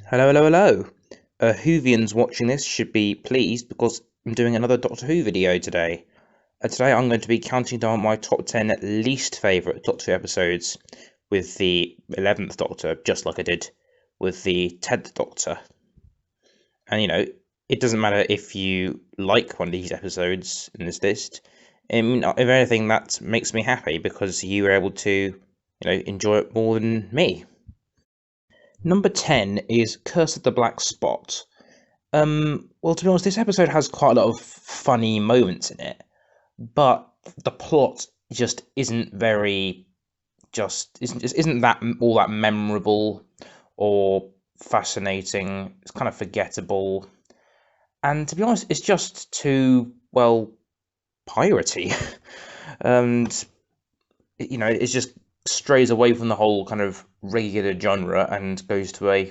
Hello, hello, hello. Whovians watching this should be pleased because I'm doing another Doctor Who video today. Today I'm going to be counting down my top 10 least favourite Doctor Who episodes with the 11th Doctor, just like I did with the 10th Doctor. And it doesn't matter if you like one of these episodes in this list. I mean, if anything, that makes me happy because you were able to, enjoy it more than me. Number 10 is Curse of the Black Spot. Well, to be honest, this episode has quite a lot of funny moments in it, but the plot just isn't that all that memorable or fascinating. It's kind of forgettable, and to be honest, it's just too piratey, and it just strays away from the whole kind of regular genre and goes to a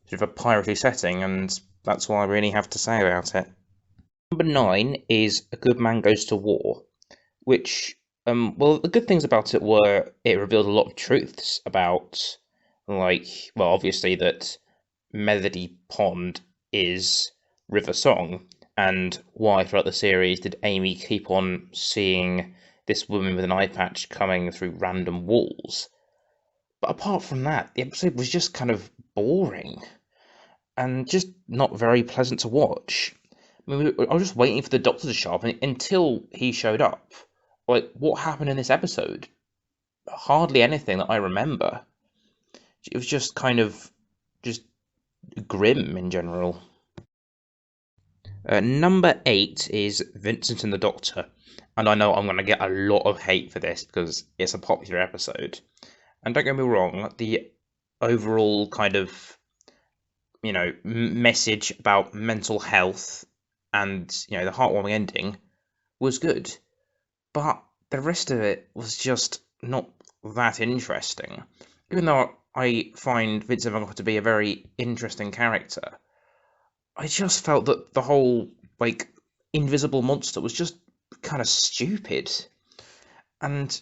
sort of a piratey setting, and that's all I really have to say about it. Number 9 is A Good Man Goes to War, which, the good things about it were it revealed a lot of truths about, obviously that Melody Pond is River Song, and why throughout the series did Amy keep on seeing this woman with an eye patch coming through random walls. But apart from that, the episode was just kind of boring and just not very pleasant to watch. I mean, I was just waiting for the Doctor to show up until he showed up. Like, what happened in this episode? Hardly anything that I remember. It was just kind of just grim in general. Number 8 is Vincent and the Doctor, and I know I'm going to get a lot of hate for this because it's a popular episode. And don't get me wrong, the overall kind of message about mental health and the heartwarming ending was good, but the rest of it was just not that interesting. Even though I find Vincent Van Gogh to be a very interesting character, I just felt that the whole invisible monster was just kind of stupid, and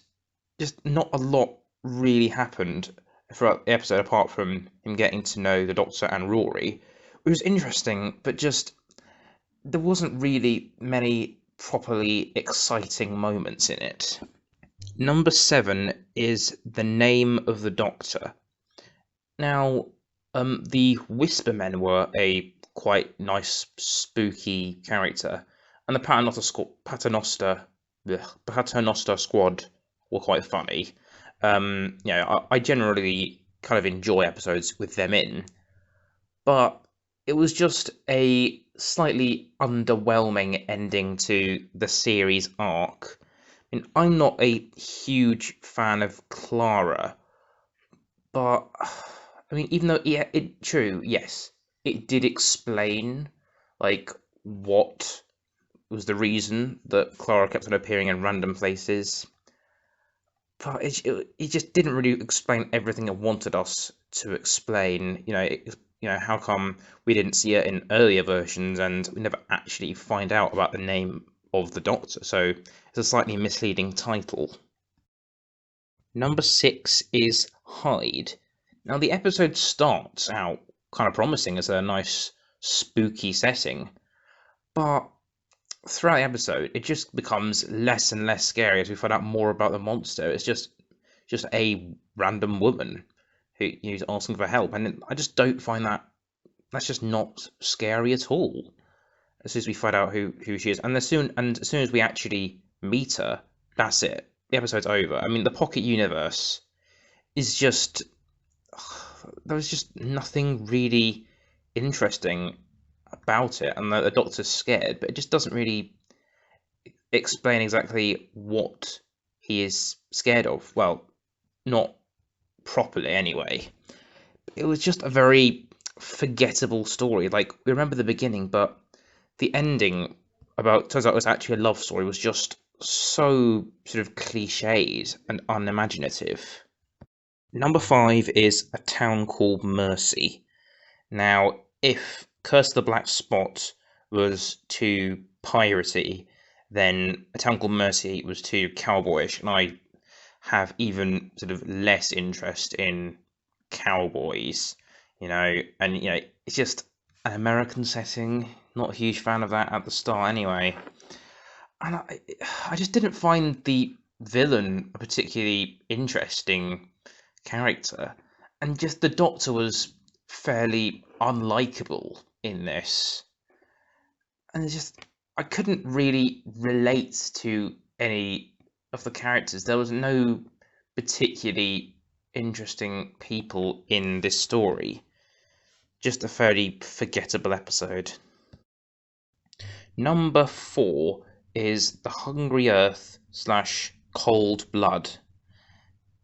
just not a lot really happened throughout the episode apart from him getting to know the Doctor and Rory. It was interesting, but just there wasn't really many properly exciting moments in it. Number 7 is The Name of the Doctor. Now, the Whispermen were a quite nice, spooky character, and the Paternoster squad were quite funny. I generally kind of enjoy episodes with them in, but it was just a slightly underwhelming ending to the series arc. I mean, I'm not a huge fan of Clara, but I mean, even though true, yes, it did explain what was the reason that Clara kept on appearing in random places, but it just didn't really explain everything it wanted us to explain. How come we didn't see it in earlier versions and we never actually find out about the name of the Doctor? So it's a slightly misleading title. Number 6 is Hyde. Now, the episode starts out kind of promising as a nice spooky setting, but throughout the episode, it just becomes less and less scary as we find out more about the monster. It's just a random woman who's asking for help, and I just don't find that's just not scary at all. As soon as we find out who she is, and as soon as we actually meet her, that's it. The episode's over. I mean, the Pocket Universe is just there was just nothing really interesting about it, and the Doctor's scared, but it just doesn't really explain exactly what he is scared of. Well, not properly anyway. It was just a very forgettable story. Like, we remember the beginning, but the ending turns out it was actually a love story was just so sort of cliched and unimaginative. Number 5 is A Town Called Mercy. Now, if Curse of the Black Spot was too piratey, then A Town Called Mercy was too cowboyish, and I have even sort of less interest in cowboys. and it's just an American setting. Not a huge fan of that at the start, anyway. And I just didn't find the villain a particularly interesting character, and just the Doctor was fairly unlikable in this, and I couldn't really relate to any of the characters. There was no particularly interesting people in this story. Just a fairly forgettable episode. Number 4 is The Hungry Earth / Cold Blood.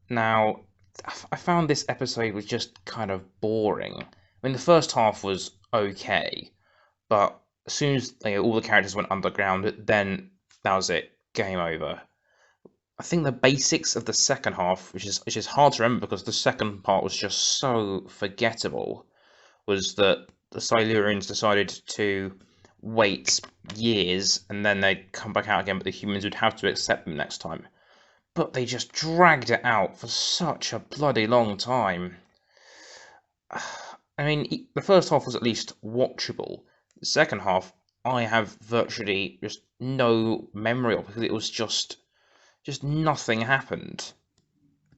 Now, I found this episode was just kind of boring. I mean, the first half was okay, but as soon as all the characters went underground, then that was it, game over. I think the basics of the second half, which is hard to remember because the second part was just so forgettable, was that the Silurians decided to wait years and then they'd come back out again, but the humans would have to accept them next time. But they just dragged it out for such a bloody long time. I mean, the first half was at least watchable. The second half, I have virtually just no memory of because it was just nothing happened.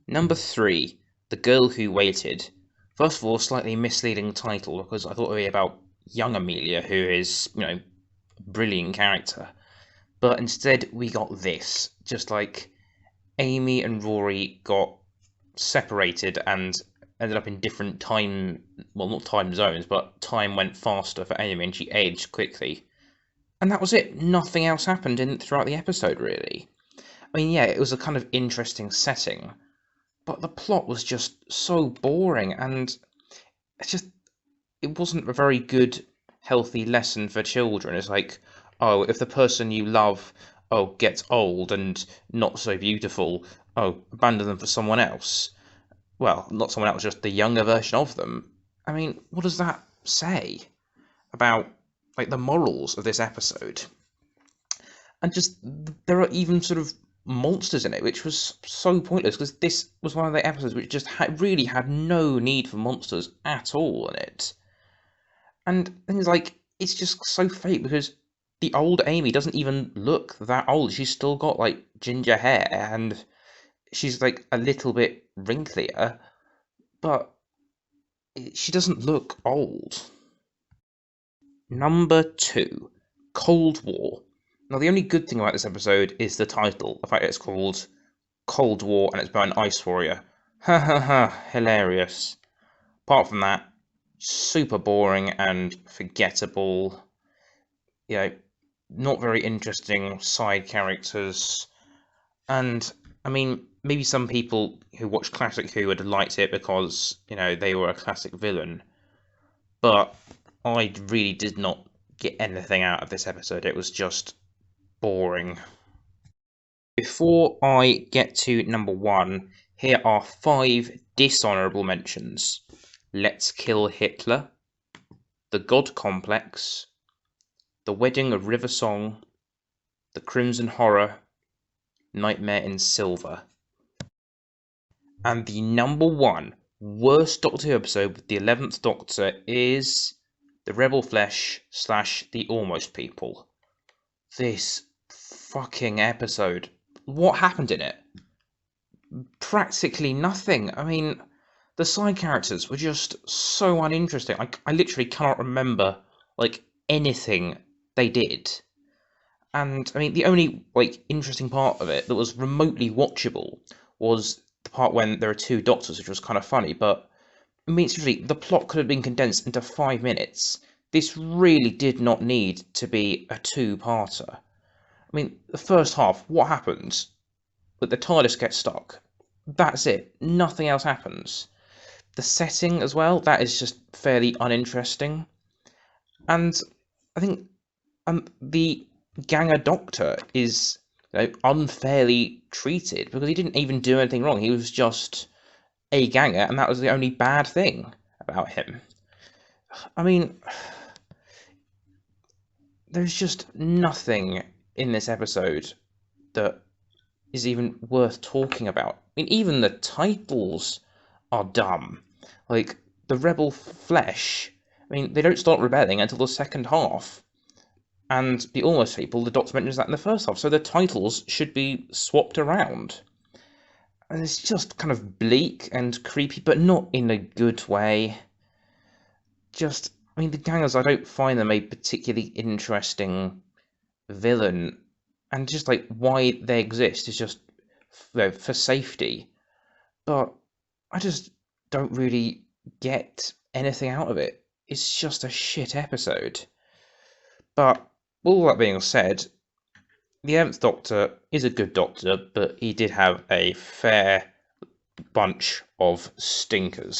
Number 3, The Girl Who Waited. First of all, slightly misleading title because I thought it would be about young Amelia, who is, a brilliant character. But instead, we got this. Just like Amy and Rory got separated and ended up in different time, well, not time zones, but time went faster for Amy and she aged quickly. And that was it. Nothing else happened throughout the episode, really. I mean, yeah, it was a kind of interesting setting, but the plot was just so boring, and it wasn't a very good, healthy lesson for children. It's like, oh, if the person you love, gets old and not so beautiful, abandon them for someone else. Well, not someone else, just the younger version of them. I mean, what does that say about, the morals of this episode? And just, there are even sort of monsters in it, which was so pointless because this was one of the episodes which just really had no need for monsters at all in it. And things like it's just so fake because the old Amy doesn't even look that old. She's still got ginger hair and she's a little bit wrinklier, but she doesn't look old. Number 2, Cold War. Now, the only good thing about this episode is the title. The fact it's called Cold War and it's about an ice warrior. Ha ha ha, hilarious. Apart from that, super boring and forgettable. Not very interesting side characters. And, I mean, maybe some people who watch Classic Who would have liked it because, they were a classic villain. But I really did not get anything out of this episode. It was just boring. Before I get to number 1, here are 5 dishonorable mentions. Let's Kill Hitler, The God Complex, The Wedding of River Song, The Crimson Horror, Nightmare in Silver. And the number 1 worst Doctor Who episode with the 11th Doctor is The Rebel Flesh / The Almost People. This fucking episode. What happened in it? Practically nothing. I mean, the side characters were just so uninteresting. I literally cannot remember, anything they did. And, I mean, the only, interesting part of it that was remotely watchable was the part when there are 2 doctors, which was kind of funny, but, I mean, seriously, the plot could have been condensed into 5 minutes. This really did not need to be a 2-parter. I mean, the first half, what happens? But the TARDIS gets stuck. That's it. Nothing else happens. The setting as well, that is just fairly uninteresting. And I think the Ganger Doctor is unfairly treated because he didn't even do anything wrong. He was just a Ganger, and that was the only bad thing about him. I mean, there's just nothing in this episode that is even worth talking about. I mean, even the titles are dumb. the rebel flesh, I mean, they don't start rebelling until the second half. And the almost people, the Doctor mentions that in the first half, so the titles should be swapped around. And it's just kind of bleak and creepy, but not in a good way. Just, I mean, the Gangers, I don't find them a particularly interesting villain. And just like why they exist is just for safety. But I just don't really get anything out of it. It's just a shit episode. But all that being said, the 11th Doctor is a good Doctor, but he did have a fair bunch of stinkers.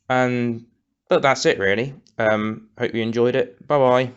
But that's it really. Hope you enjoyed it. Bye bye.